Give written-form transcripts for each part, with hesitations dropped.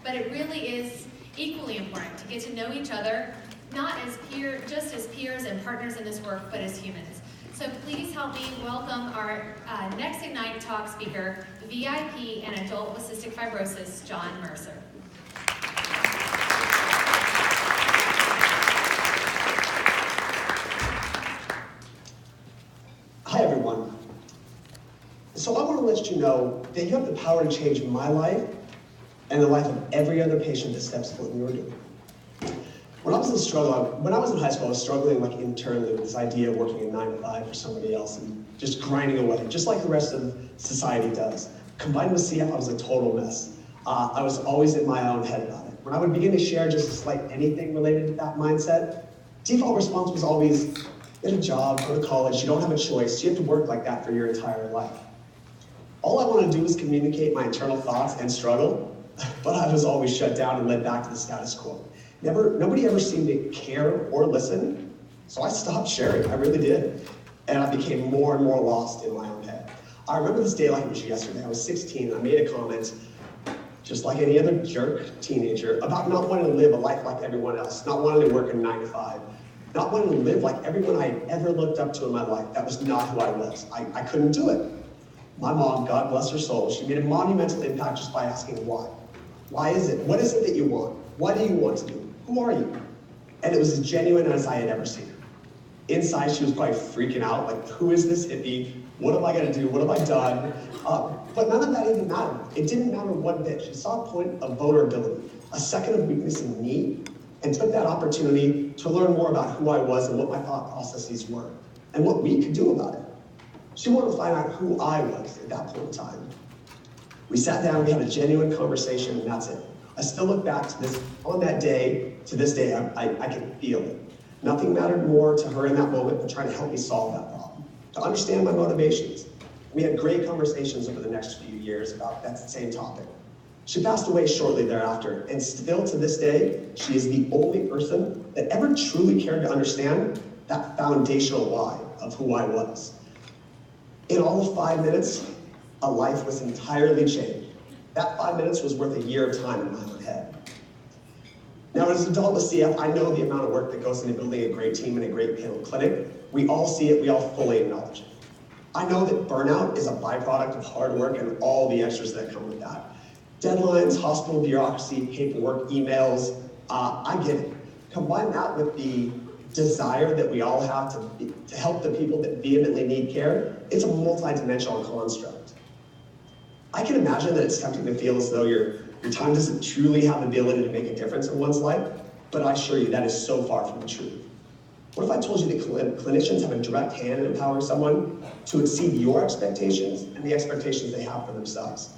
but it really is equally important to get to know each other, not as just as peers and partners in this work, but as humans. So please help me welcome our next Ignite Talk speaker, VIP and adult with cystic fibrosis, John Mercer. Hi everyone. So I want to let you know that you have the power to change my life and the life of every other patient that steps foot in your door. When I was in high school, I was struggling like internally with this idea of working a 9 to 5 for somebody else and just grinding away, just like the rest of society does. Combined with CF, I was a total mess. I was always in my own head about it. When I would begin to share just a slight anything related to that mindset, default response was always, get a job, go to college, you don't have a choice, you have to work like that for your entire life. All I wanted to do was communicate my internal thoughts and struggle, but I was always shut down and led back to the status quo. Nobody ever seemed to care or listen, so I stopped sharing, I really did. And I became more and more lost in my own head. I remember this day like it was yesterday. I was 16 and I made a comment, just like any other jerk teenager, about not wanting to live a life like everyone else, not wanting to work a 9 to 5, not wanting to live like everyone I had ever looked up to in my life. That was not who I was. I couldn't do it. My mom, God bless her soul, she made a monumental impact just by asking why. Why is it? What is it that you want? What do you want to do? Who are you? And it was as genuine as I had ever seen her. Inside, she was probably freaking out, like, who is this hippie? What am I gonna do? What have I done? But none of that even mattered. It didn't matter one bit. She saw a point of vulnerability, a second of weakness and need, and took that opportunity to learn more about who I was and what my thought processes were, and what we could do about it. She wanted to find out who I was at that point in time. We sat down, we had a genuine conversation, and that's it. I still look back to this, on that day, to this day, I can feel it. Nothing mattered more to her in that moment than trying to help me solve that problem, to understand my motivations. We had great conversations over the next few years about that same topic. She passed away shortly thereafter, and still to this day, she is the only person that ever truly cared to understand that foundational why of who I was. In all of 5 minutes, a life was entirely changed. That 5 minutes was worth a year of time in my own head. Now, as an adult with CF, I know the amount of work that goes into building a great team and a great clinic. We all see it, we all fully acknowledge it. I know that burnout is a byproduct of hard work and all the extras that come with that. Deadlines, hospital bureaucracy, paperwork, emails, I get it. Combine that with the desire that we all have to help the people that vehemently need care, it's a multi-dimensional construct. I can imagine that it's tempting to feel as though your time doesn't truly have the ability to make a difference in one's life, but I assure you that is so far from the truth. What if I told you that clinicians have a direct hand in empowering someone to exceed your expectations and the expectations they have for themselves?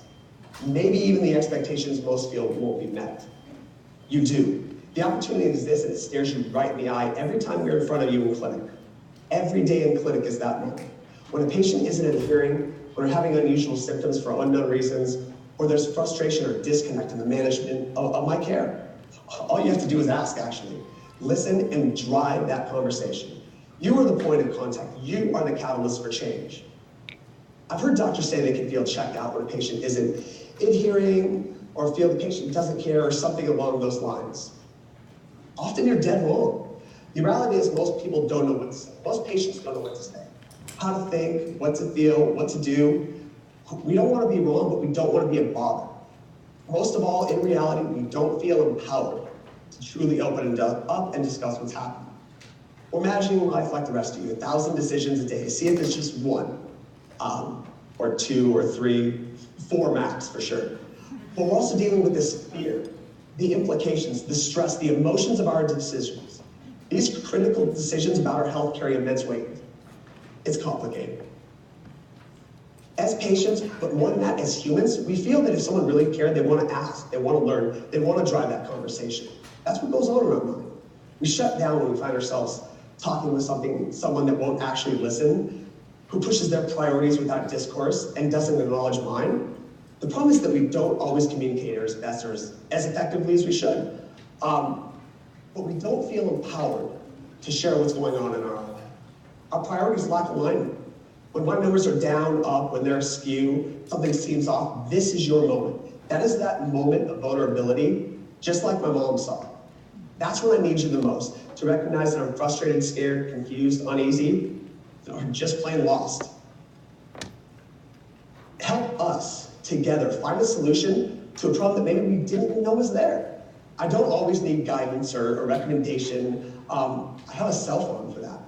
Maybe even the expectations most feel won't be met. You do. The opportunity exists and it stares you right in the eye every time we're in front of you in clinic. Every day in clinic is that moment. When a patient isn't adhering, when they're having unusual symptoms for unknown reasons, or there's frustration or disconnect in the management of my care. All you have to do is ask, actually. Listen and drive that conversation. You are the point of contact. You are the catalyst for change. I've heard doctors say they can feel checked out when a patient isn't adhering or feel the patient doesn't care or something along those lines. Often you're dead wrong. The reality is most people don't know what to say. Most patients don't know what to say. How to think, what to feel, what to do. We don't want to be wrong, but we don't want to be a bother. Most of all, in reality, we don't feel empowered to truly open up and discuss what's happening. We're imagining life like the rest of you, 1,000 decisions a day. See if it's just one, or 2 or 3, 4 max for sure. But we're also dealing with this fear, the implications, the stress, the emotions of our decisions. These critical decisions about our health carry immense weight. It's complicated. As patients, but more than that, as humans, we feel that if someone really cared, they want to ask, they want to learn, they want to drive that conversation. That's what goes on in our mind. We shut down when we find ourselves talking with someone that won't actually listen, who pushes their priorities without discourse and doesn't acknowledge mine. The problem is that we don't always communicate as best or as effectively as we should. But we don't feel empowered to share what's going on in our life. Our priorities lack alignment. When my numbers are down, up, when they're askew, something seems off, this is your moment. That is that moment of vulnerability, just like my mom saw. That's when I need you the most, to recognize that I'm frustrated, scared, confused, uneasy, or just plain lost. Help us together find a solution to a problem that maybe we didn't even know was there. I don't always need guidance or recommendation. I have a cell phone for that.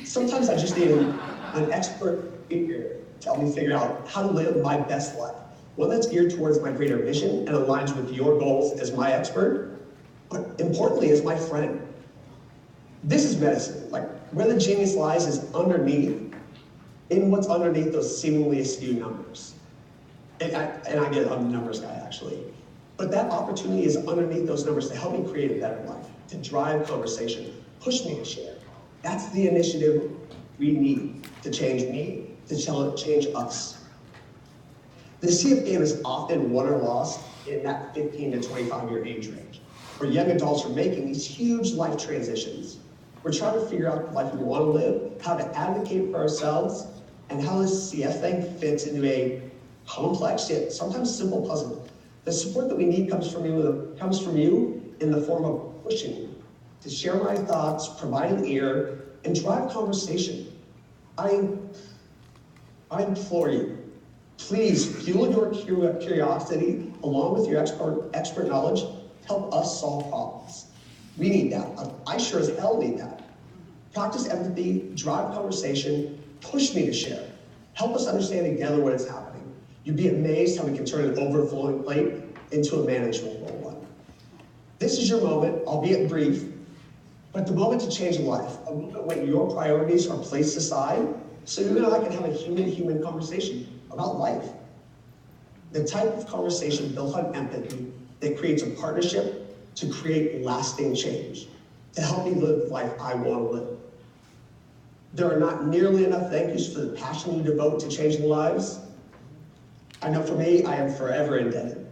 Sometimes I just need an expert figure to help me figure out how to live my best life. One that's geared towards my greater vision and aligns with your goals as my expert, but importantly as my friend. This is medicine. Like, where the genius lies is underneath, in what's underneath those seemingly askew numbers. And I get it, I'm a numbers guy actually. But that opportunity is underneath those numbers to help me create a better life, to drive conversation, push me to share. That's the initiative we need to change me, to change us. The CF game is often won or lost in that 15 to 25 year age range, where young adults are making these huge life transitions. We're trying to figure out the life we want to live, how to advocate for ourselves, and how this CF thing fits into a complex yet sometimes simple puzzle. The support that we need comes from you in the form of pushing me to share my thoughts, provide an ear, and drive conversation. I implore you, please fuel your curiosity along with your expert knowledge to help us solve problems. We need that. I sure as hell need that. Practice empathy, drive conversation, push me to share. Help us understand together what is happening. You'd be amazed how we can turn an overflowing plate into a manageable one. This is your moment, albeit brief, but the moment to change life, a moment when your priorities are placed aside so you and I can have a human-to-human conversation about life. The type of conversation built on empathy that creates a partnership to create lasting change, to help me live the life I want to live. There are not nearly enough thank yous for the passion you devote to changing lives. I know for me, I am forever indebted.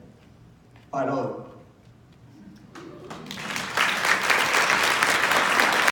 Fight on.